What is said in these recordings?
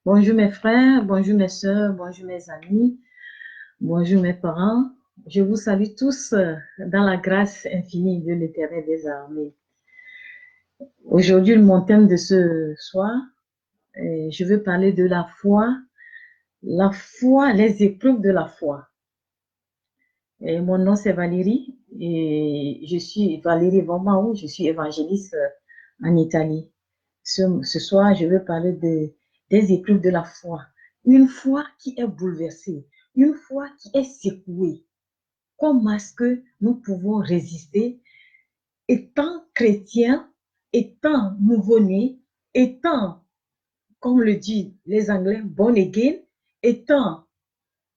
Bonjour mes frères, bonjour mes sœurs, bonjour mes amis, bonjour mes parents. Je vous salue tous dans la grâce infinie de l'Éternel des armées. Aujourd'hui, mon thème de ce soir, je veux parler de la foi, les épreuves de la foi. Et mon nom c'est Valérie et je suis Valérie Vomao, je suis évangéliste en Italie. Ce soir, je veux parler des épreuves de la foi. Une foi qui est bouleversée, une foi qui est secouée. Comment est-ce que nous pouvons résister étant chrétiens, étant nouveau-nés, étant, comme le disent les Anglais, born again, étant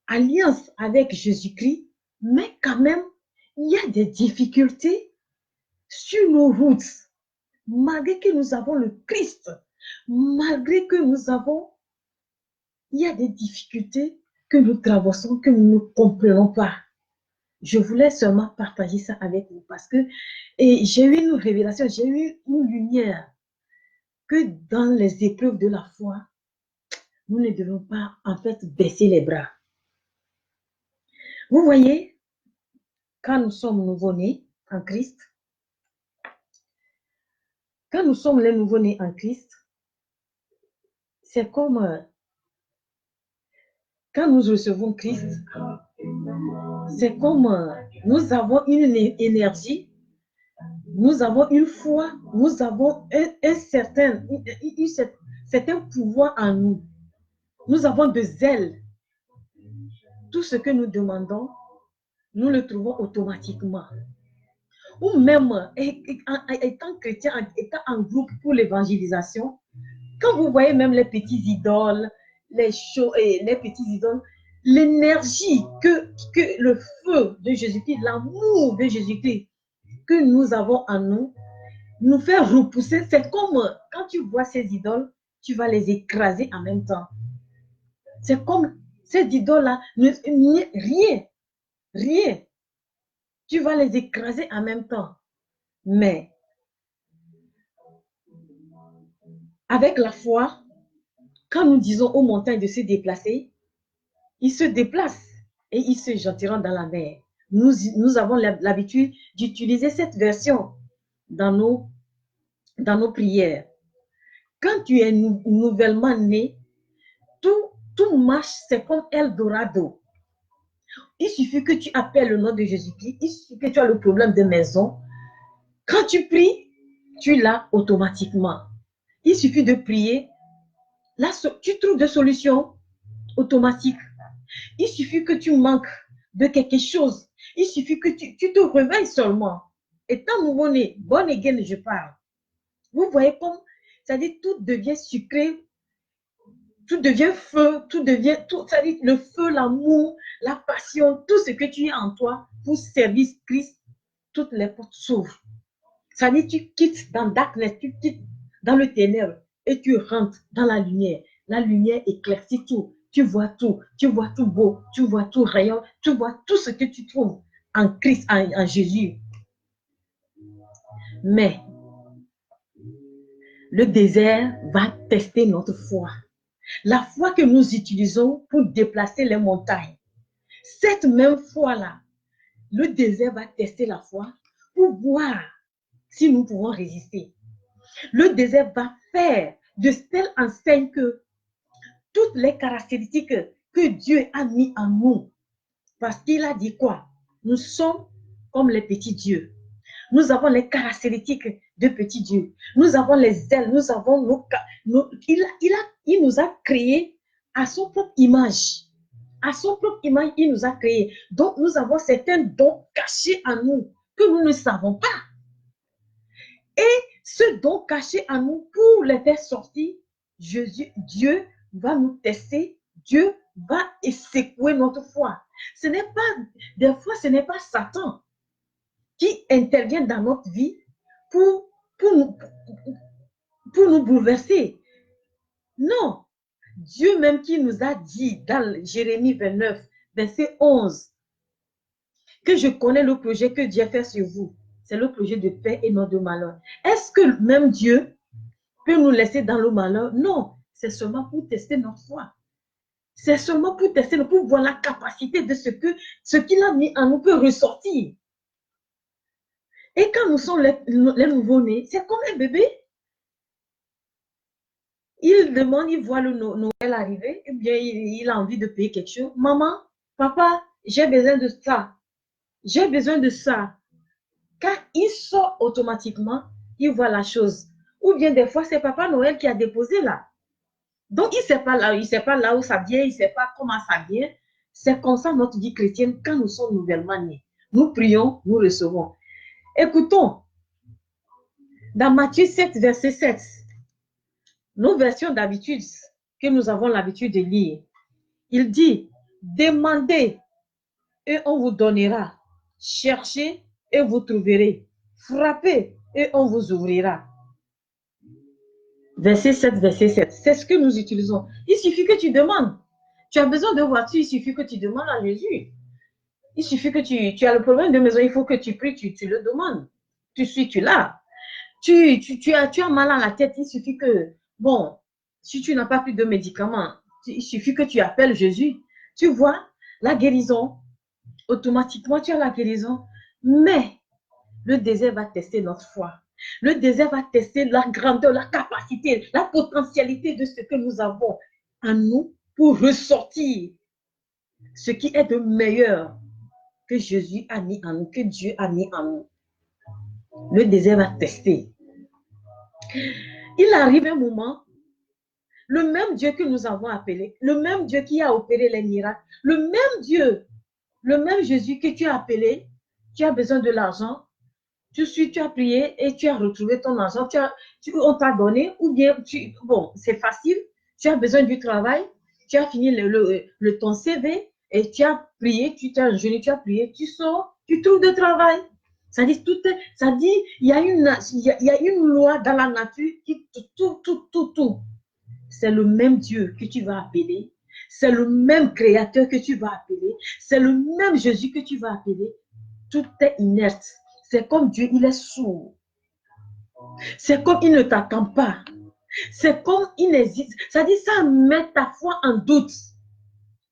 alliance avec Jésus-Christ, mais quand même, il y a des difficultés sur nos routes. Malgré que nous avons le Christ, malgré que il y a des difficultés que nous traversons, que nous ne comprenons pas. Je voulais seulement partager ça avec vous parce que j'ai eu une révélation, j'ai eu une lumière que dans les épreuves de la foi, nous ne devons pas en fait baisser les bras. Vous voyez, quand nous sommes nouveau-nés en Christ, quand nous sommes les nouveau-nés en Christ, c'est comme quand nous recevons Christ, c'est comme nous avons une énergie, nous avons une foi, nous avons un certain pouvoir en nous. Nous avons de zèle. Tout ce que nous demandons, nous le trouvons automatiquement. Ou même, étant chrétien, étant en groupe pour l'évangélisation, quand vous voyez même les petits idoles, les petits idoles, l'énergie que le feu de Jésus-Christ, l'amour de Jésus-Christ que nous avons en nous, nous fait repousser. C'est comme quand tu vois ces idoles, tu vas les écraser en même temps. C'est comme ces idoles-là, rien. Tu vas les écraser en même temps. Mais avec la foi, quand nous disons aux montagnes de se déplacer, ils se déplacent et ils se jetteront dans la mer. Nous avons l'habitude d'utiliser cette version dans nos prières. Quand tu es nouvellement né, tout marche, c'est comme Eldorado. Il suffit que tu appelles le nom de Jésus-Christ, il suffit que tu as le problème de maison. Quand tu pries, tu l'as automatiquement. Il suffit de prier, là, tu trouves des solutions automatiques. Il suffit que tu manques de quelque chose. Il suffit que tu te réveilles seulement. Étant nouveau-né, born again, je parle. Vous voyez comme, c'est-à-dire tout devient sucré, tout devient feu, c'est-à-dire le feu, l'amour, la passion, tout ce que tu as en toi pour servir Christ, toutes les portes s'ouvrent. C'est-à-dire tu quittes dans darkness, tu quittes dans le ténèbre et tu rentres dans la lumière. La lumière éclaircit tout. Tu vois tout beau, tu vois tout rayonnant, tu vois tout ce que tu trouves en Christ, en Jésus. Mais le désert va tester notre foi. La foi que nous utilisons pour déplacer les montagnes. Cette même foi-là, le désert va tester la foi pour voir si nous pouvons résister. Le désert va faire de telle enseigne que toutes les caractéristiques que Dieu a mis en nous, parce qu'il a dit quoi? Nous sommes comme les petits dieux. Nous avons les caractéristiques de petits dieux. Nous avons les ailes, nous avons il nous a créés à son propre image. À son propre image, il nous a créés. Donc, nous avons certains dons cachés en nous que nous ne savons pas. Et ce don caché en nous, pour les faire sortir, Dieu va nous tester, Dieu va secouer notre foi. Des fois, ce n'est pas Satan qui intervient dans notre vie pour, pour, pour nous bouleverser. Non, Dieu même qui nous a dit dans Jérémie 29, verset 11, que je connais le projet que Dieu fait sur vous. C'est le projet de paix et non de malheur. Est-ce que même Dieu peut nous laisser dans le malheur? Non, c'est seulement pour tester notre foi. C'est seulement pour tester, pour voir la capacité de ce qu'il a mis en nous peut ressortir. Et quand nous sommes les nouveaux-nés, c'est comme un bébé. Il demande, il voit le Noël arriver, et bien il a envie de payer quelque chose. Maman, papa, j'ai besoin de ça. J'ai besoin de ça. Quand il sort automatiquement, il voit la chose. Ou bien des fois, c'est Papa Noël qui a déposé là. Donc, il ne sait pas là où ça vient, il ne sait pas comment ça vient. C'est comme ça notre vie chrétienne quand nous sommes nouvellement nés. Nous prions, nous recevons. Écoutons, dans Matthieu 7, verset 7, nos versions d'habitude que nous avons l'habitude de lire, il dit, demandez et on vous donnera. Cherchez et vous trouverez. Frappez et on vous ouvrira. Verset 7, verset 7. C'est ce que nous utilisons. Il suffit que tu demandes. Tu as besoin de voiture, il suffit que tu demandes à Jésus. Il suffit que tu as le problème de maison, il faut que tu pries, tu le demandes. Tu l'as. Tu as mal à la tête, il suffit que, bon, si tu n'as pas plus de médicaments, il suffit que tu appelles Jésus. Tu vois, la guérison, automatiquement, tu as la guérison. Mais le désert va tester notre foi. Le désert va tester la grandeur, la capacité, la potentialité de ce que nous avons en nous pour ressortir ce qui est de meilleur que Jésus a mis en nous, que Dieu a mis en nous. Le désert va tester. Il arrive un moment, le même Dieu que nous avons appelé, le même Dieu qui a opéré les miracles, le même Dieu, le même Jésus que tu as appelé, tu as besoin de l'argent, tu as prié et tu as retrouvé ton argent, on t'a donné, ou bien, bon, c'est facile, tu as besoin du travail, tu as fini ton CV et tu as prié, tu t'es agenouillé, tu as prié, tu sors, tu trouves du travail. Ça dit, il y a une loi dans la nature qui, tout. C'est le même Dieu que tu vas appeler, c'est le même Créateur que tu vas appeler, c'est le même Jésus que tu vas appeler. Tout est inerte. C'est comme Dieu, il est sourd. C'est comme il ne t'attend pas. C'est comme il n'hésite. Ça dit, ça met ta foi en doute.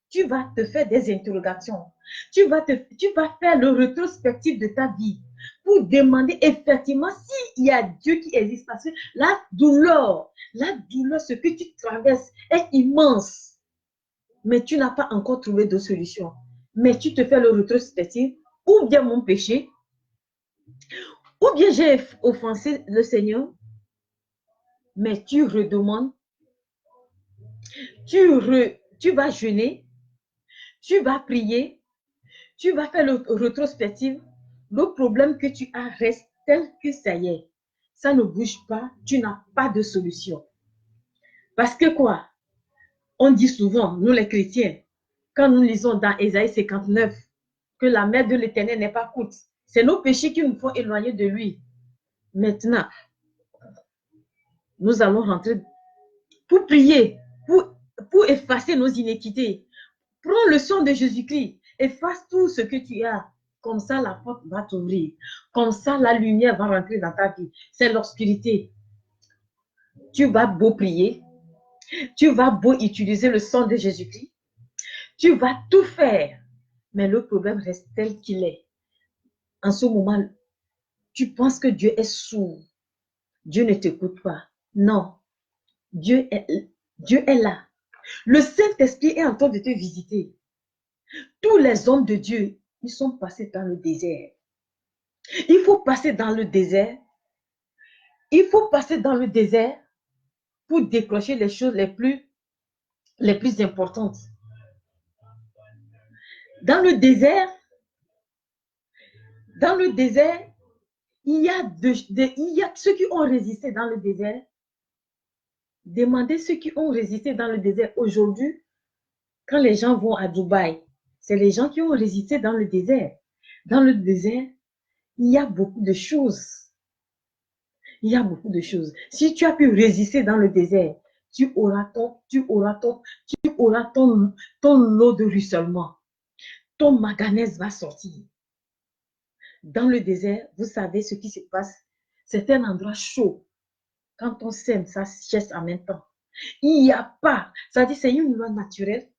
Tu vas te faire des interrogations. Tu vas faire le rétrospectif de ta vie pour demander effectivement s'il y a Dieu qui existe. Parce que la douleur, ce que tu traverses est immense. Mais tu n'as pas encore trouvé de solution. Mais tu te fais le rétrospectif, ou bien mon péché, ou bien j'ai offensé le Seigneur, mais tu redemandes, tu vas jeûner, tu vas prier, tu vas faire le rétrospective. Le problème que tu as reste tel que ça y est. Ça ne bouge pas, tu n'as pas de solution. Parce que quoi? On dit souvent, nous les chrétiens, quand nous lisons dans Ésaïe 59, que la main de l'Éternel n'est pas courte. C'est nos péchés qui nous font éloigner de lui. Maintenant, nous allons rentrer pour prier, pour effacer nos iniquités. Prends le sang de Jésus-Christ, efface tout ce que tu as. Comme ça, la porte va t'ouvrir. Comme ça, la lumière va rentrer dans ta vie. C'est l'obscurité. Tu vas beau prier, tu vas beau utiliser le sang de Jésus-Christ, tu vas tout faire, mais le problème reste tel qu'il est. En ce moment, tu penses que Dieu est sourd. Dieu ne t'écoute pas. Non, Dieu est là. Le Saint-Esprit est en train de te visiter. Tous les hommes de Dieu, ils sont passés dans le désert. Il faut passer dans le désert. Il faut passer dans le désert pour décrocher les choses les plus importantes. Dans le désert, il y a ceux qui ont résisté dans le désert. Demandez ceux qui ont résisté dans le désert aujourd'hui. Quand les gens vont à Dubaï, c'est les gens qui ont résisté dans le désert. Dans le désert, il y a beaucoup de choses. Il y a beaucoup de choses. Si tu as pu résister dans le désert, tu auras ton lot de ruissellement. Ton manganèse va sortir. Dans le désert, vous savez ce qui se passe. C'est un endroit chaud. Quand on sème, ça sèche en même temps. Il n'y a pas. C'est-à-dire, c'est une loi naturelle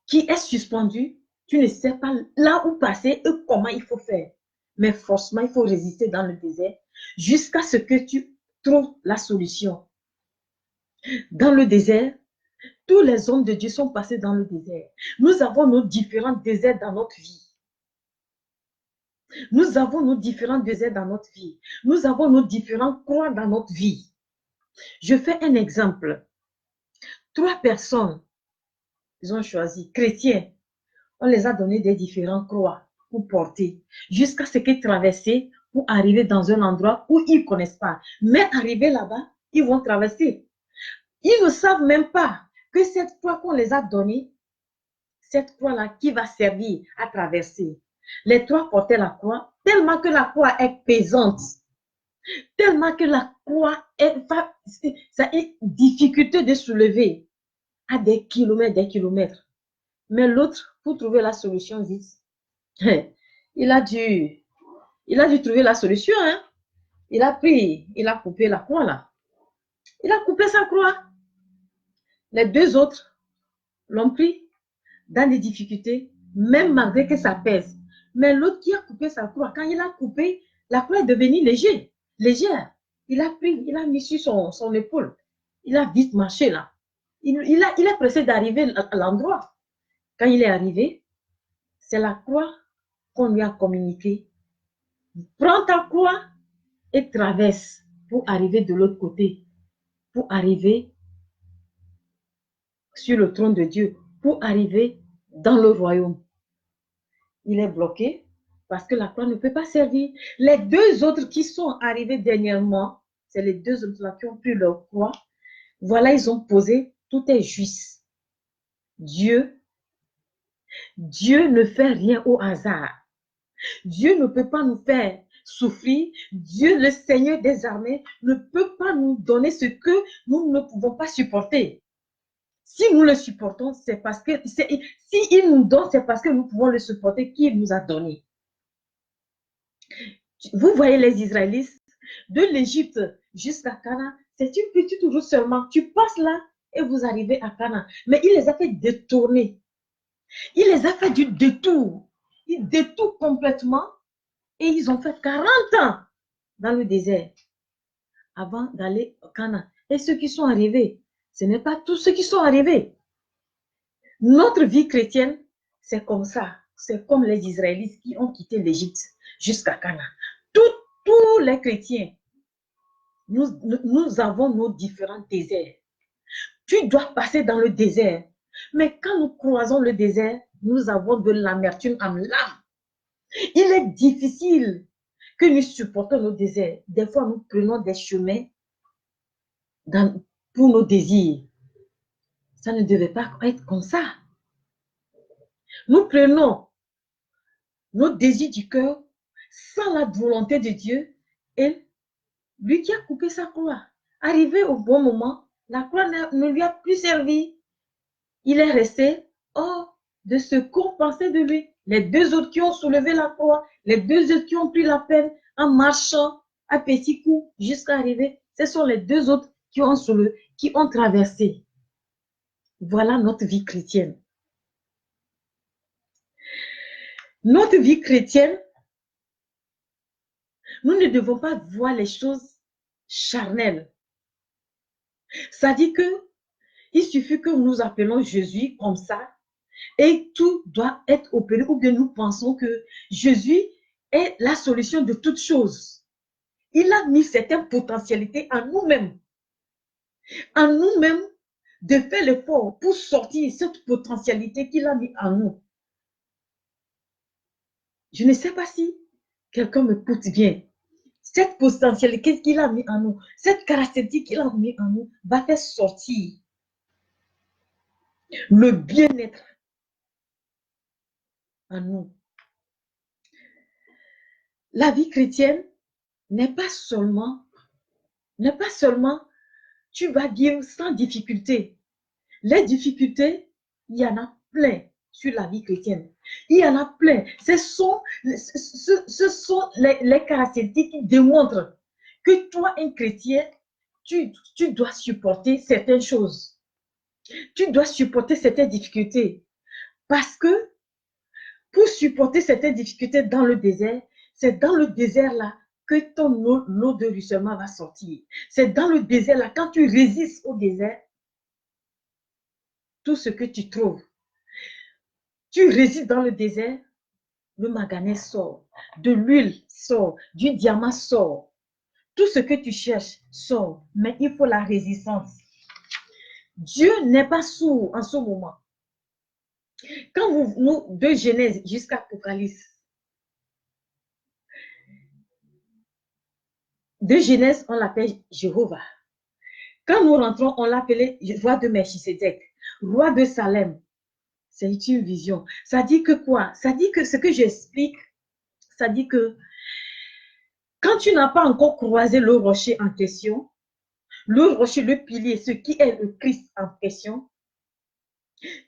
qui est suspendue. Tu ne sais pas là où passer et comment il faut faire. Mais forcément, il faut résister dans le désert jusqu'à ce que tu trouves la solution. Dans le désert, tous les hommes de Dieu sont passés dans le désert. Nous avons nos différents déserts dans notre vie. Nous avons nos différents déserts dans notre vie. Nous avons nos différents croix dans notre vie. Je fais un exemple. 3 personnes, ils ont choisi, chrétiens, on les a donné des différents croix pour porter, jusqu'à ce qu'ils traversent pour arriver dans un endroit où ils ne connaissent pas. Mais arriver là-bas, ils vont traverser. Ils ne savent même pas que cette croix qu'on les a donnée, cette croix-là qui va servir à traverser. Les 3 portaient la croix, tellement que la croix est pesante, tellement que la croix ça est difficulté de soulever à des kilomètres. Mais l'autre, pour trouver la solution vite, il a dû trouver la solution. Hein? Il a coupé la croix là. Il a coupé sa croix. Les 2 autres l'ont pris dans des difficultés, même malgré que ça pèse. Mais l'autre qui a coupé sa croix, quand il a coupé, la croix est devenue légère. Il a mis sur son épaule. Il a vite marché là. Il est pressé d'arriver à l'endroit. Quand il est arrivé, c'est la croix qu'on lui a communiquée. Prends ta croix et traverse pour arriver de l'autre côté, pour arriver sur le trône de Dieu, pour arriver dans le royaume. Il est bloqué parce que la croix ne peut pas servir. Les 2 autres qui sont arrivés dernièrement, c'est les 2 autres là qui ont pris leur croix. Voilà, ils ont posé, tout est juste. Dieu ne fait rien au hasard. Dieu ne peut pas nous faire souffrir. Dieu, le Seigneur des armées, ne peut pas nous donner ce que nous ne pouvons pas supporter. Si nous le supportons, c'est parce que, si il nous donne, c'est parce que nous pouvons le supporter qu'il nous a donné. Vous voyez les Israélites, de l'Égypte jusqu'à Canaan, c'est une petite route seulement. Tu passes là et vous arrivez à Canaan. Mais il les a fait détourner. Il les a fait du détour. Ils détournent complètement et ils ont fait 40 ans dans le désert avant d'aller au Canaan. Et ceux qui sont arrivés, ce n'est pas tous ceux qui sont arrivés. Notre vie chrétienne, c'est comme ça. C'est comme les Israélites qui ont quitté l'Égypte jusqu'à Canaan. Tous les chrétiens, nous avons nos différents déserts. Tu dois passer dans le désert. Mais quand nous croisons le désert, nous avons de l'amertume en l'âme. Il est difficile que nous supportons nos déserts. Des fois, nous prenons des chemins pour nos désirs. Ça ne devait pas être comme ça. Nous prenons nos désirs du cœur sans la volonté de Dieu et lui qui a coupé sa croix. Arrivé au bon moment, la croix ne lui a plus servi. Il est resté hors de ce qu'on pensait de lui. Les 2 autres qui ont soulevé la croix, les 2 autres qui ont pris la peine en marchant à petits coups jusqu'à arriver, ce sont les 2 autres qui ont traversé. Voilà notre vie chrétienne. Notre vie chrétienne, nous ne devons pas voir les choses charnelles. Ça dit que il suffit que nous appelons Jésus comme ça et tout doit être opéré ou bien nous pensons que Jésus est la solution de toutes choses. Il a mis certaines potentialités en nous-mêmes. En nous-mêmes, de faire l'effort pour sortir cette potentialité qu'il a mis en nous. Je ne sais pas si quelqu'un m'écoute bien. Cette potentialité qu'il a mis en nous, cette caractéristique qu'il a mis en nous, va faire sortir le bien-être en nous. La vie chrétienne n'est pas seulement, tu vas vivre sans difficulté. Les difficultés, il y en a plein sur la vie chrétienne. Il y en a plein. Ce sont les caractéristiques qui démontrent que toi, un chrétien, tu dois supporter certaines choses. Tu dois supporter certaines difficultés. Parce que pour supporter certaines difficultés dans le désert, c'est dans le désert-là que ton eau de ruissellement va sortir. C'est dans le désert-là, quand tu résistes au désert, tout ce que tu trouves. Tu résistes dans le désert, le manganèse sort, de l'huile sort, du diamant sort. Tout ce que tu cherches sort, mais il faut la résistance. Dieu n'est pas sourd en ce moment. Quand nous, de Genèse jusqu'à Apocalypse, de Genèse, on l'appelle Jéhovah. Quand nous rentrons, on l'appelait roi de Melchisedec, roi de Salem. C'est une vision. Ça dit que quoi? Ça dit que ce que j'explique, ça dit que quand tu n'as pas encore croisé le rocher en question, le rocher, le pilier, ce qui est le Christ en question,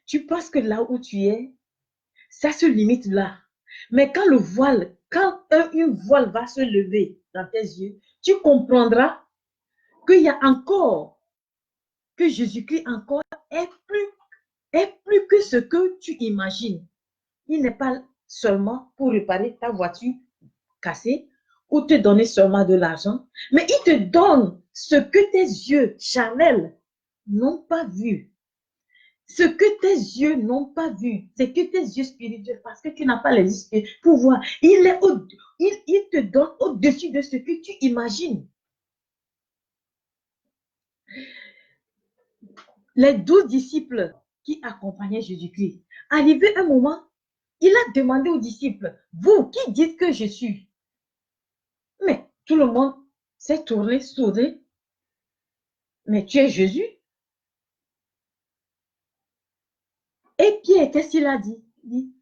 tu penses que là où tu es, ça se limite là. Mais quand le voile, quand une voile va se lever dans tes yeux, tu comprendras qu'il y a encore, que Jésus-Christ encore est plus que ce que tu imagines. Il n'est pas seulement pour réparer ta voiture cassée ou te donner seulement de l'argent, mais il te donne ce que tes yeux charnels n'ont pas vu. Ce que tes yeux n'ont pas vu, c'est que tes yeux spirituels, parce que tu n'as pas les yeux spirituels pour voir. Il te donne au-dessus de ce que tu imagines. Les 12 disciples qui accompagnaient Jésus-Christ, arrivé un moment, il a demandé aux disciples, vous, qui dites que je suis? Mais tout le monde s'est tourné, soudé. Mais tu es Jésus? Et Pierre, qu'est-ce qu'il a dit? Il dit,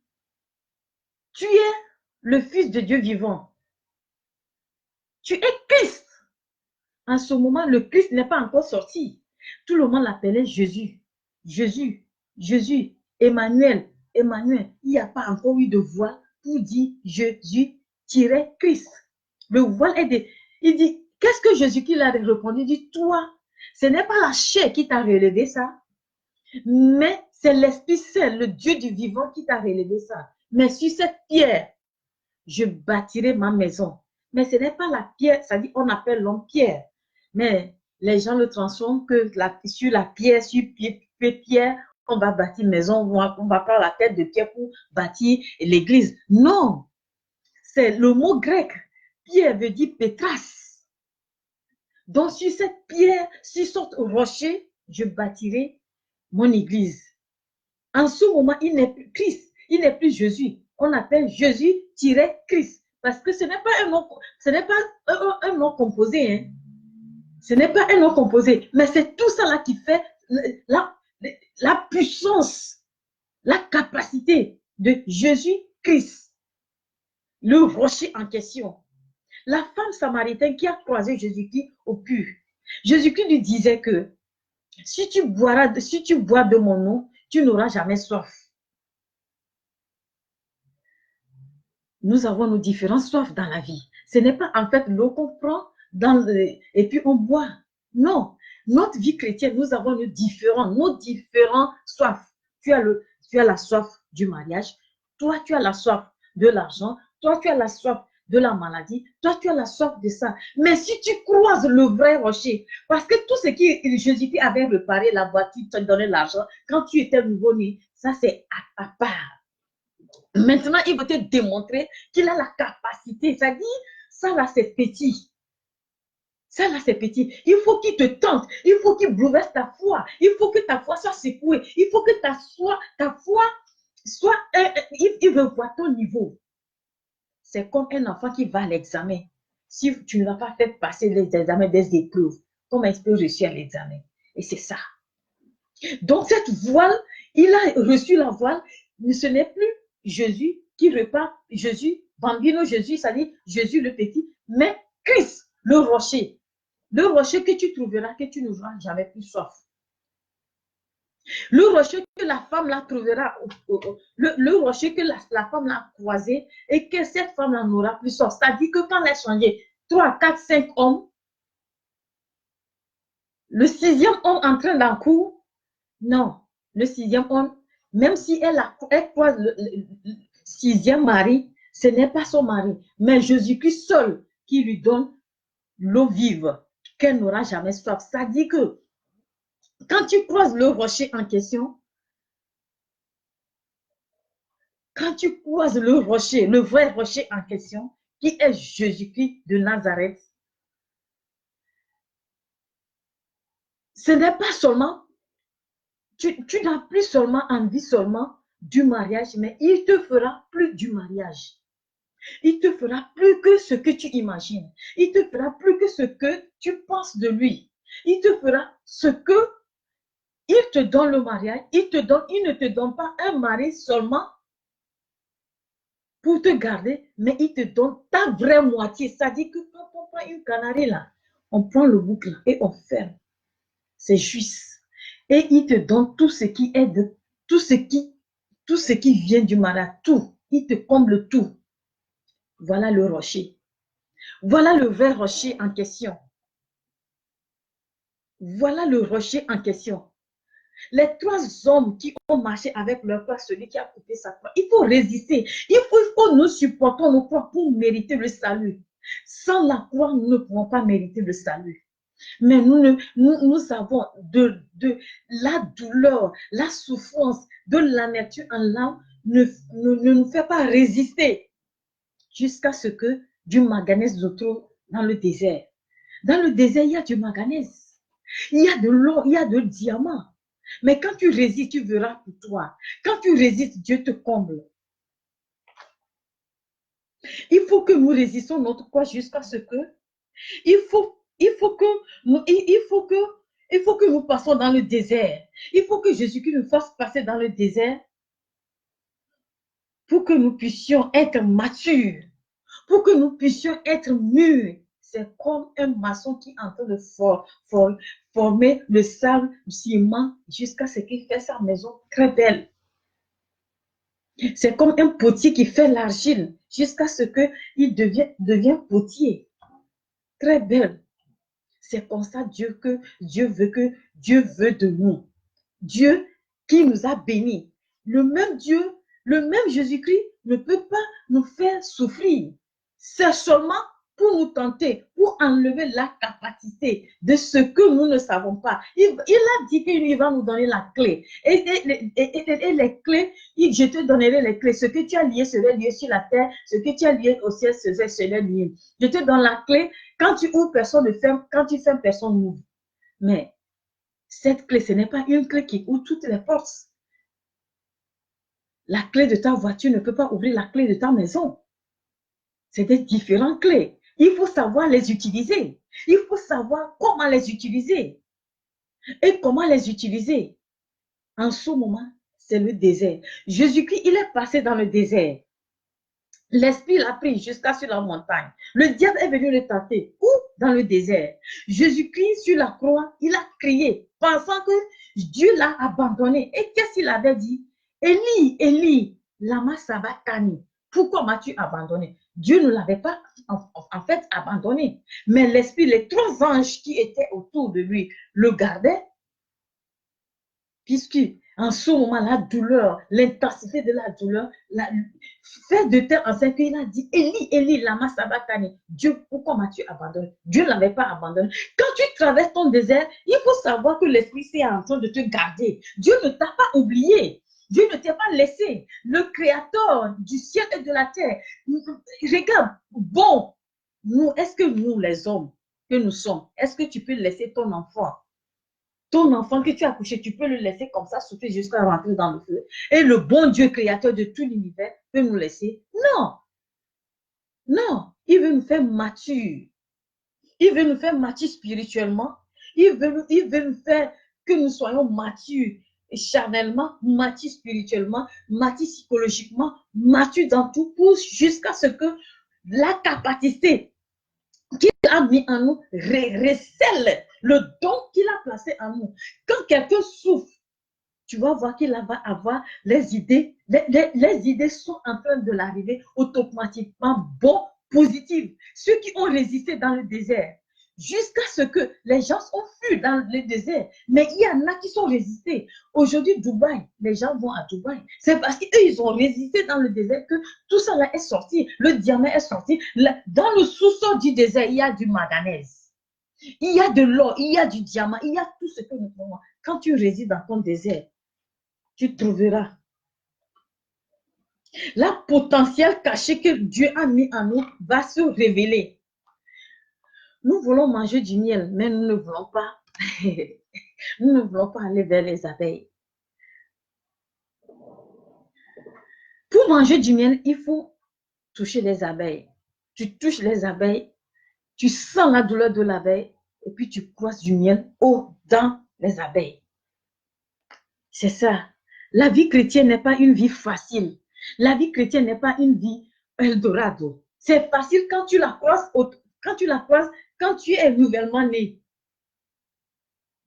tu es le Fils de Dieu vivant. Tu es Christ. En ce moment, le Christ n'est pas encore sorti. Tout le monde l'appelait Jésus. Jésus, Jésus, Emmanuel, Emmanuel. Il n'y a pas encore eu de voile pour dire Jésus-Christ. Le voile est de... Il dit, qu'est-ce que Jésus-Christ a répondu? Il dit, toi, ce n'est pas la chair qui t'a relevé ça, mais c'est l'Esprit Saint, le Dieu du vivant qui t'a relevé ça. Mais sur cette pierre, je bâtirai ma maison. Mais ce n'est pas la pierre, ça dit, on appelle l'homme pierre. Mais les gens le transforment que sur la pierre, sur pierre, on va bâtir maison, on va prendre la tête de pierre pour bâtir l'église. Non, c'est le mot grec. Pierre veut dire Pétras. Donc sur cette pierre, sur ce rocher, je bâtirai mon église. En ce moment, il n'est plus Christ, il n'est plus Jésus. On appelle Jésus-Christ. Parce que ce n'est pas un nom, ce n'est pas un nom composé. Hein. Ce n'est pas un nom composé. Mais c'est tout ça là qui fait la puissance, la capacité de Jésus-Christ. Le rocher en question. La femme samaritaine qui a croisé Jésus-Christ au puits. Jésus-Christ lui disait que si tu bois de mon eau, tu n'auras jamais soif. Nous avons nos différentes soifs dans la vie. Ce n'est pas en fait l'eau qu'on prend et puis on boit. Non, notre vie chrétienne, nous avons nos différents soifs. Tu as la soif du mariage, toi tu as la soif de l'argent, toi tu as la soif de la maladie, toi tu as la soif de ça. Mais si tu croises le vrai rocher, parce que tout ce qui Jésus avait réparé, la voiture, te donnait l'argent, quand tu étais nouveau-né, ça c'est à part. Maintenant, il va te démontrer qu'il a la capacité. Ça dit, ça là, c'est petit. Ça là, c'est petit. Il faut qu'il te tente. Il faut qu'il bouleverse ta foi. Il faut que ta foi soit secouée. Il faut que ta foi soit... il veut voir ton niveau. C'est comme un enfant qui va à l'examen. Si tu ne l'as pas fait passer les examens des épreuves, comment est-ce que réussir à l'examen? Et c'est ça. Donc, cette voile, il a reçu la voile, mais ce n'est plus Jésus qui repart, Jésus, bambino Jésus, ça dit Jésus le petit, mais Christ, le rocher que tu trouveras, que tu n'auras jamais plus soif. Le rocher que la femme la trouvera, le rocher que la femme l'a croisé et que cette femme n'aura plus soif. C'est-à-dire que quand elle a changé 3, 4, 5 hommes, Le sixième homme en train d'en cours, non. Le sixième homme, même si elle croise le sixième mari, ce n'est pas son mari, mais Jésus-Christ seul qui lui donne l'eau vive, qu'elle n'aura jamais soif. Ça dit que quand tu croises le rocher en question, quand tu croises le rocher, le vrai rocher en question, qui est Jésus-Christ de Nazareth, ce n'est pas seulement, tu n'as plus seulement envie seulement du mariage, mais il te fera plus du mariage. Il te fera plus que ce que tu imagines. Il te fera plus que ce que tu penses de lui. Il te fera ce que il te donne le mariage. Il ne te donne pas un mari seulement pour te garder, mais il te donne ta vraie moitié. Ça dit que quand on prend une canarie là, on prend le boucle et on ferme. C'est juste. Et il te donne tout ce qui est de, tout ce qui vient du mariage, tout. Il te comble tout. Voilà le rocher. Voilà le vrai rocher en question. Voilà le rocher en question. Les trois hommes qui ont marché avec leur croix, celui qui a coupé sa croix, il faut résister. Il faut nous supporter nos croix pour mériter le salut. Sans la croix, nous ne pourrons pas mériter le salut. Mais nous avons de la douleur, la souffrance de la nature en l'âme ne nous fait pas résister jusqu'à ce que du manganèse se trouve dans le désert. Dans le désert, il y a du manganèse. Il y a de l'or, il y a de diamants. Mais quand tu résistes, tu verras pour toi. Quand tu résistes, Dieu te comble. Il faut que nous résistons notre croix jusqu'à ce que il faut que nous passions dans le désert. Il faut que Jésus-Christ nous fasse passer dans le désert pour que nous puissions être matures, pour que nous puissions être mûrs. C'est comme un maçon qui est en train de former le sable, le ciment, jusqu'à ce qu'il fait sa maison très belle. C'est comme un potier qui fait l'argile jusqu'à ce qu'il devient potier. Très belle. C'est comme ça que Dieu veut de nous. Dieu qui nous a bénis. Le même Dieu, le même Jésus-Christ ne peut pas nous faire souffrir. C'est seulement pour nous tenter, pour enlever la capacité de ce que nous ne savons pas. Il a dit qu'il va nous donner la clé. Et les clés, je te donnerai les clés. Ce que tu as lié serait lié sur la terre, ce que tu as lié au ciel serait lié. Je te donne la clé. Quand tu ouvres, personne ne ferme. Quand tu fermes, personne n'ouvre. Mais cette clé, ce n'est pas une clé qui ouvre toutes les portes. La clé de ta voiture ne peut pas ouvrir la clé de ta maison. C'est des différentes clés. Il faut savoir les utiliser. Il faut savoir comment les utiliser. Et comment les utiliser. En ce moment, c'est le désert. Jésus-Christ, il est passé dans le désert. L'Esprit l'a pris jusqu'à sur la montagne. Le diable est venu le tenter. Où? Dans le désert. Jésus-Christ, sur la croix, il a crié, pensant que Dieu l'a abandonné. Et qu'est-ce qu'il avait dit? Élie, Élie, lama sabachthani. Pourquoi m'as-tu abandonné? Dieu ne l'avait pas en fait abandonné. Mais l'Esprit, les trois anges qui étaient autour de lui, le gardaient. Puisqu'en ce moment, la douleur, l'intensité de la douleur, fait de telle enseigne qu'il a dit, Élie, Élie, lama sabachthani. Dieu, pourquoi m'as-tu abandonné? Dieu ne l'avait pas abandonné. Quand tu traverses ton désert, il faut savoir que l'Esprit est en train de te garder. Dieu ne t'a pas oublié. Dieu ne t'a pas laissé. Le Créateur du ciel et de la terre. Regarde, bon, est-ce que nous, les hommes que nous sommes, est-ce que tu peux laisser ton enfant que tu as couché, tu peux le laisser comme ça, souffler jusqu'à rentrer dans le feu. Et le bon Dieu créateur de tout l'univers peut nous laisser? Non. Non. Il veut nous faire matures. Il veut nous faire matures spirituellement. Il veut nous faire que nous soyons matures charnellement, matures spirituellement, matures psychologiquement, matures dans tout, pour jusqu'à ce que la capacité qu'il a mis en nous recèle le don qu'il a placé en nous. Quand quelqu'un souffre, tu vas voir qu'il va avoir les idées. Les idées sont en train de l'arriver automatiquement, bon, positives. Ceux qui ont résisté dans le désert, jusqu'à ce que les gens ont fui dans le désert. Mais il y en a qui sont résistés. Aujourd'hui, Dubaï, les gens vont à Dubaï. C'est parce qu'eux, ils ont résisté dans le désert que tout ça là est sorti. Le diamant est sorti. Dans le sous-sol du désert, il y a du manganèse. Il y a de l'or, il y a du diamant, il y a tout ce que nous trouvons. Quand tu résides dans ton désert, tu trouveras la potentiel caché que Dieu a mis en nous va se révéler. Nous voulons manger du miel, mais nous ne voulons pas. Nous ne voulons pas aller vers les abeilles. Pour manger du miel, il faut toucher les abeilles. Tu touches les abeilles, tu sens la douleur de l'abeille, et puis tu croises du miel dans les abeilles. C'est ça. La vie chrétienne n'est pas une vie facile. La vie chrétienne n'est pas une vie Eldorado. C'est facile quand tu la croises, quand tu es nouvellement né.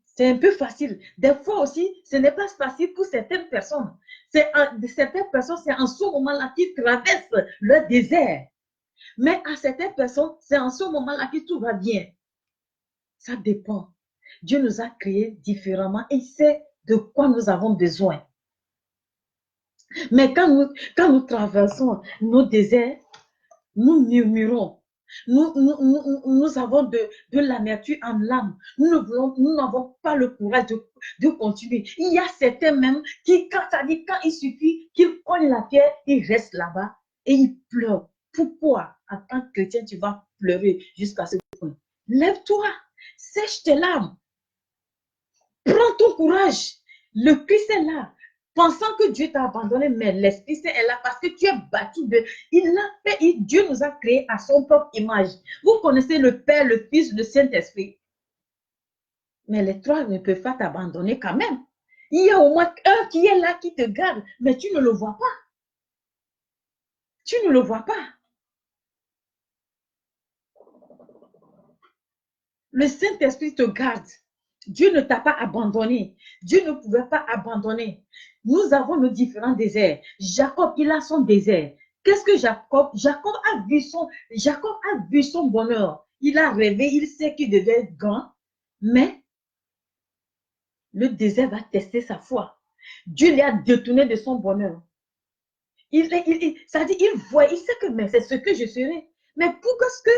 C'est un peu facile. Des fois aussi, ce n'est pas facile pour certaines personnes. Certaines personnes, c'est en ce moment-là qu'ils traversent le désert. Mais à certaines personnes, c'est en ce moment-là que tout va bien. Ça dépend. Dieu nous a créés différemment et sait de quoi nous avons besoin. Mais quand nous traversons nos déserts, nous murmurons. Nous avons de l'amertume en l'âme. Nous n'avons pas le courage de continuer. Il y a certains même qui, quand il suffit qu'ils cognent la pierre, ils restent là-bas et ils pleurent. Pourquoi, en tant que chrétien, tu vas pleurer jusqu'à ce point? Lève-toi, sèche tes larmes, prends ton courage. Le Christ est là. Pensant que Dieu t'a abandonné, mais l'Esprit Saint est là parce que tu es battu Dieu nous a créés à son propre image. Vous connaissez le Père, le Fils, le Saint-Esprit. Mais les trois ne peuvent pas t'abandonner quand même. Il y a au moins un qui est là, qui te garde, mais tu ne le vois pas. Tu ne le vois pas. Le Saint-Esprit te garde. Dieu ne t'a pas abandonné. Dieu ne pouvait pas abandonner. Nous avons nos différents déserts. Jacob, il a son désert. Qu'est-ce que Jacob a vu son bonheur. Il a rêvé, il sait qu'il devait être grand, mais le désert va tester sa foi. Dieu lui a détourné de son bonheur. Ça dit, il voit, il sait que c'est ce que je serai. Mais pourquoi est-ce que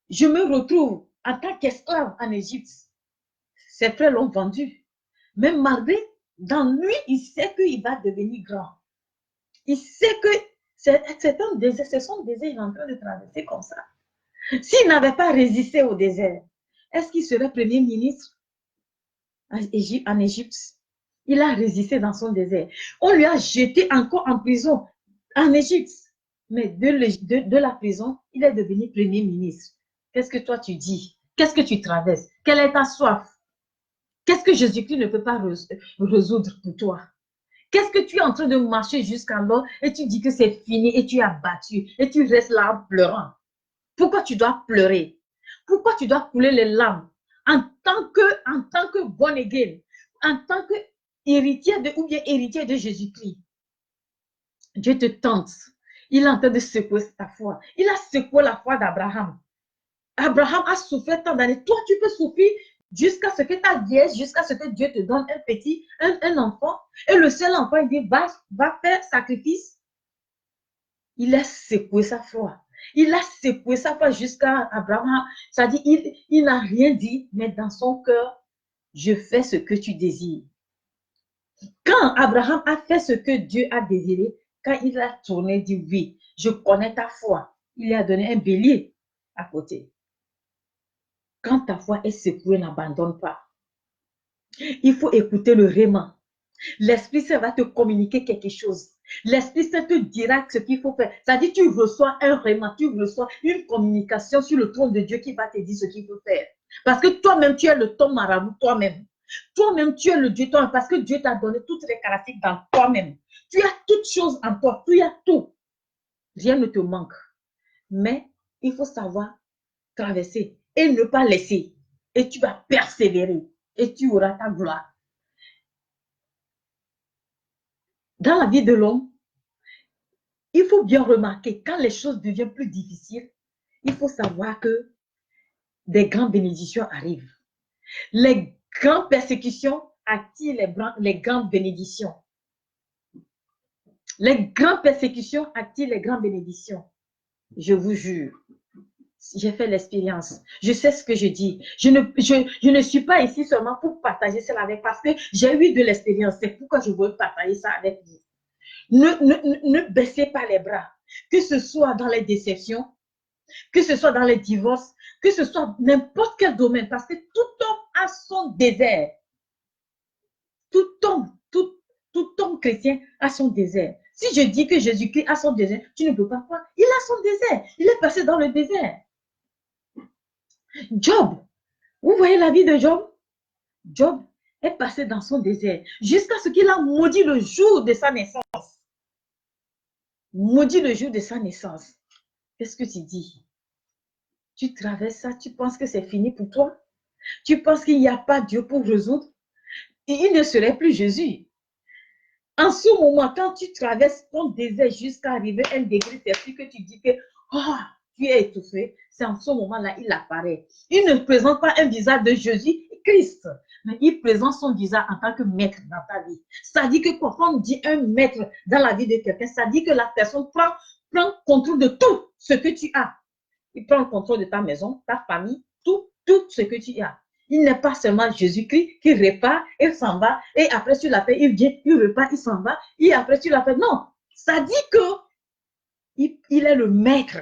je me retrouve en tant qu'esclave en Égypte? Ses frères l'ont vendu. Mais malgré, dans lui, il sait qu'il va devenir grand. Il sait que c'est un désert, c'est son désert, il est en train de traverser comme ça. S'il n'avait pas résisté au désert, est-ce qu'il serait premier ministre en Égypte? Il a résisté dans son désert. On lui a jeté encore en prison en Égypte. Mais de la prison, il est devenu premier ministre. Qu'est-ce que toi tu dis? Qu'est-ce que tu traverses? Quelle est ta soif? Qu'est-ce que Jésus-Christ ne peut pas résoudre pour toi? Qu'est-ce que tu es en train de marcher jusqu'alors et tu dis que c'est fini et tu es abattu et tu restes là en pleurant? Pourquoi tu dois pleurer? Pourquoi tu dois couler les larmes en tant que born again, en tant que héritier ou bien héritier de Jésus-Christ? Dieu te tente. Il est en train de secouer ta foi. Il a secoué la foi d'Abraham. Abraham a souffert tant d'années. Toi, tu peux souffrir jusqu'à ce que ta vieillesse, jusqu'à ce que Dieu te donne un enfant. Et le seul enfant, il dit, va faire sacrifice. Il a secoué sa foi. Il a secoué sa foi jusqu'à Abraham. Ça dit, il n'a rien dit, mais dans son cœur, je fais ce que tu désires. Quand Abraham a fait ce que Dieu a désiré, quand il a tourné, il dit, oui, je connais ta foi. Il lui a donné un bélier à côté. Quand ta foi est secouée, n'abandonne pas. Il faut écouter le réma. L'Esprit Saint va te communiquer quelque chose. L'Esprit Saint te dira ce qu'il faut faire. Ça dit, tu reçois un réma, tu reçois une communication sur le trône de Dieu qui va te dire ce qu'il faut faire. Parce que toi-même, tu es le ton marabout, toi-même. Toi-même, tu es le Dieu, toi, parce que Dieu t'a donné toutes les caractéristiques dans toi-même. Tu as toutes choses en toi, tu as tout. Rien ne te manque. Mais il faut savoir traverser et ne pas laisser. Et tu vas persévérer et tu auras ta gloire. Dans la vie de l'homme, il faut bien remarquer quand les choses deviennent plus difficiles, il faut savoir que des grandes bénédictions arrivent. Les grandes persécutions attirent les grandes bénédictions. Les grandes persécutions attirent les grandes bénédictions. Je vous jure, j'ai fait l'expérience. Je sais ce que je dis. Je ne suis pas ici seulement pour partager cela avec, parce que j'ai eu de l'expérience. C'est pourquoi je veux partager ça avec vous. Ne baissez pas les bras. Que ce soit dans les déceptions, que ce soit dans les divorces, que ce soit n'importe quel domaine, parce que tout homme a son désert. Tout homme chrétien a son désert. Si je dis que Jésus-Christ a son désert, tu ne peux pas croire. Il a son désert. Il est passé dans le désert. Job, vous voyez la vie de Job? Job est passé dans son désert jusqu'à ce qu'il a maudit le jour de sa naissance. Maudit le jour de sa naissance. Qu'est-ce que tu dis? Tu traverses ça, tu penses que c'est fini pour toi? Tu penses qu'il n'y a pas Dieu pour résoudre? Et il ne serait plus Jésus. En ce moment, quand tu traverses ton désert jusqu'à arriver à un degré, c'est sûr que tu dis que oh, tu es étouffé. C'est en ce moment-là, il apparaît. Il ne présente pas un visage de Jésus-Christ, mais il présente son visage en tant que maître dans ta vie. Ça dit que quand on dit un maître dans la vie de quelqu'un, ça dit que la personne prend contrôle de tout ce que tu as. Il prend le contrôle de ta maison, ta famille, tout ce que tu as. Il n'est pas seulement Jésus-Christ qui répare, il s'en va, et après tu l'appelles, il vient, il repart, il s'en va, et après tu l'appelles. Non, ça dit que il est le maître.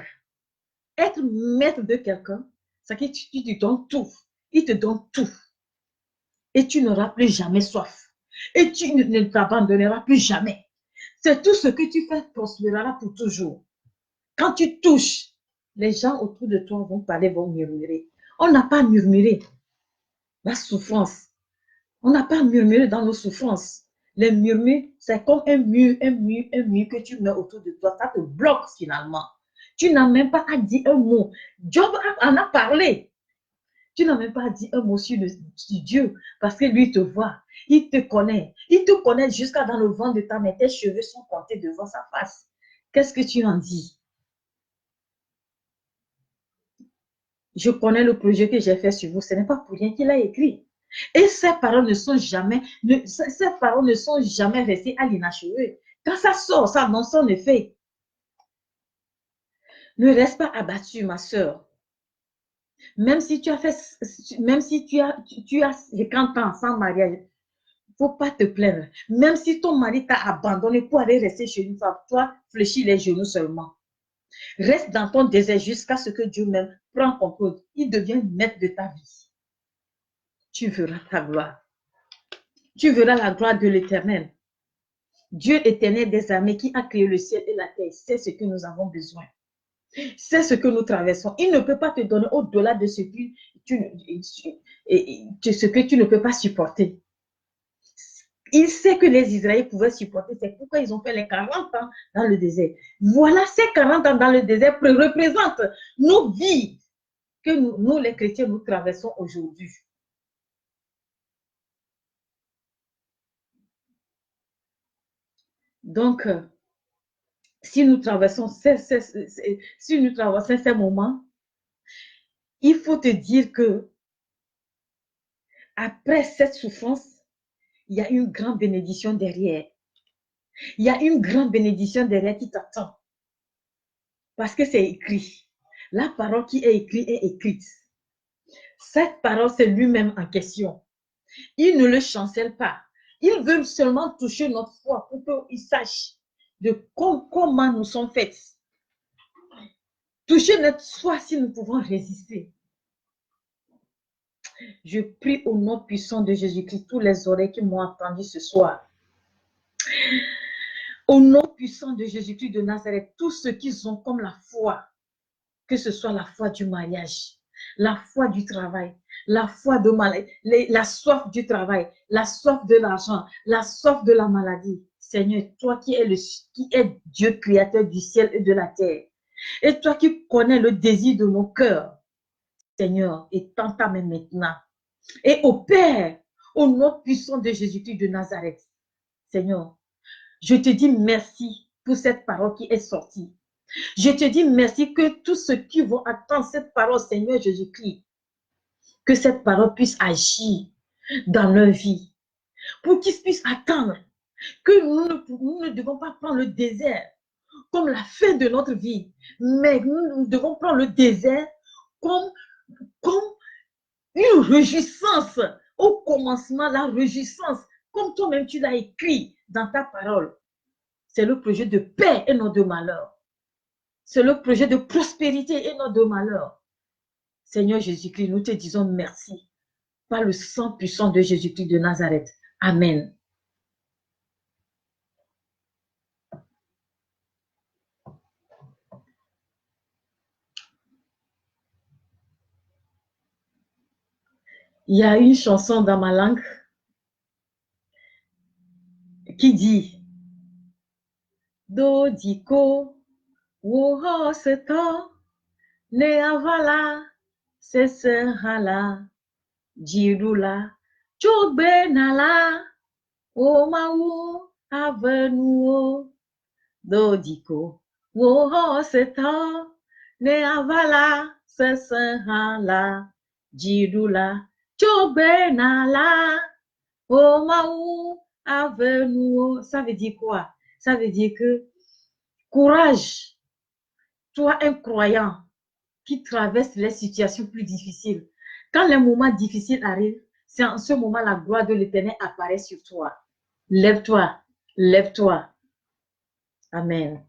Être maître de quelqu'un, c'est que tu te donnes tout. Il te donne tout. Et tu n'auras plus jamais soif. Et tu ne t'abandonneras plus jamais. C'est tout ce que tu fais prospérera pour toujours. Quand tu touches, les gens autour de toi vont parler, vont murmurer. On n'a pas murmuré la souffrance. On n'a pas murmuré dans nos souffrances. Les murmures, c'est comme un mur que tu mets autour de toi. Ça te bloque finalement. Tu n'as même pas à dire un mot. Job en a parlé. Tu n'as même pas à dire un mot sur Dieu parce que lui te voit. Il te connaît. Il te connaît jusqu'à dans le vent de ta main. Tes cheveux sont comptés devant sa face. Qu'est-ce que tu en dis? Je connais le projet que j'ai fait sur vous. Ce n'est pas pour rien qu'il a écrit. Et ces paroles ne sont jamais restées à l'inachevé. Quand ça sort, ça annonce son effet. Ne reste pas abattu, ma soeur. Même si tu as 50 ans sans mariage, il ne faut pas te plaindre. Même si ton mari t'a abandonné pour aller rester chez lui, toi, fléchis les genoux seulement. Reste dans ton désert jusqu'à ce que Dieu même prenne contrôle. Il devient maître de ta vie. Tu verras ta gloire. Tu verras la gloire de l'Éternel. Dieu éternel des armées qui a créé le ciel et la terre, c'est ce que nous avons besoin. C'est ce que nous traversons. Il ne peut pas te donner au-delà de ce que tu ne peux pas supporter. Il sait que les Israéliens pouvaient supporter. C'est pourquoi ils ont fait les 40 ans dans le désert. Voilà, ces 40 ans dans le désert représentent nos vies que nous les chrétiens, nous traversons aujourd'hui. Donc, si nous traversons ces moments, il faut te dire que après cette souffrance, il y a une grande bénédiction derrière. Il y a une grande bénédiction derrière qui t'attend. Parce que c'est écrit. La parole qui est écrite est écrite. Cette parole, c'est lui-même en question. Il ne le chancelle pas. Il veut seulement toucher notre foi pour qu'il sache de comment nous sommes faits. Toucher notre foi si nous pouvons résister. Je prie au nom puissant de Jésus-Christ, tous les oreilles qui m'ont entendu ce soir. Au nom puissant de Jésus-Christ de Nazareth, tous ceux qui ont comme la foi, que ce soit la foi du mariage, la foi du travail, la foi de la soif du travail, la soif de l'argent, la soif de la maladie. Seigneur, toi qui es Dieu créateur du ciel et de la terre, et toi qui connais le désir de nos cœurs, Seigneur, étends ta main maintenant. Et au Père, au nom puissant de Jésus-Christ de Nazareth, Seigneur, je te dis merci pour cette parole qui est sortie. Je te dis merci que tous ceux qui vont attendre cette parole, Seigneur Jésus-Christ, que cette parole puisse agir dans leur vie, pour qu'ils puissent attendre que nous ne devons pas prendre le désert comme la fin de notre vie, mais nous devons prendre le désert comme une réjouissance. Au commencement, la réjouissance, comme toi-même tu l'as écrit dans ta parole. C'est le projet de paix et non de malheur. C'est le projet de prospérité et non de malheur. Seigneur Jésus-Christ, nous te disons merci par le sang puissant de Jésus-Christ de Nazareth. Amen. Il y a une chanson dans ma langue qui dit Do diko woho seto ne avala se serhala jirula chogbe nala o mau avenuo do diko woho seto ne avala se serhala jirula chogbe nala o mau avenuo. Ça veut dire quoi? Ça veut dire que courage, toi un croyant qui traverse les situations plus difficiles. Quand les moments difficiles arrivent, c'est en ce moment la gloire de l'Éternel apparaît sur toi. Lève-toi, lève-toi. Amen.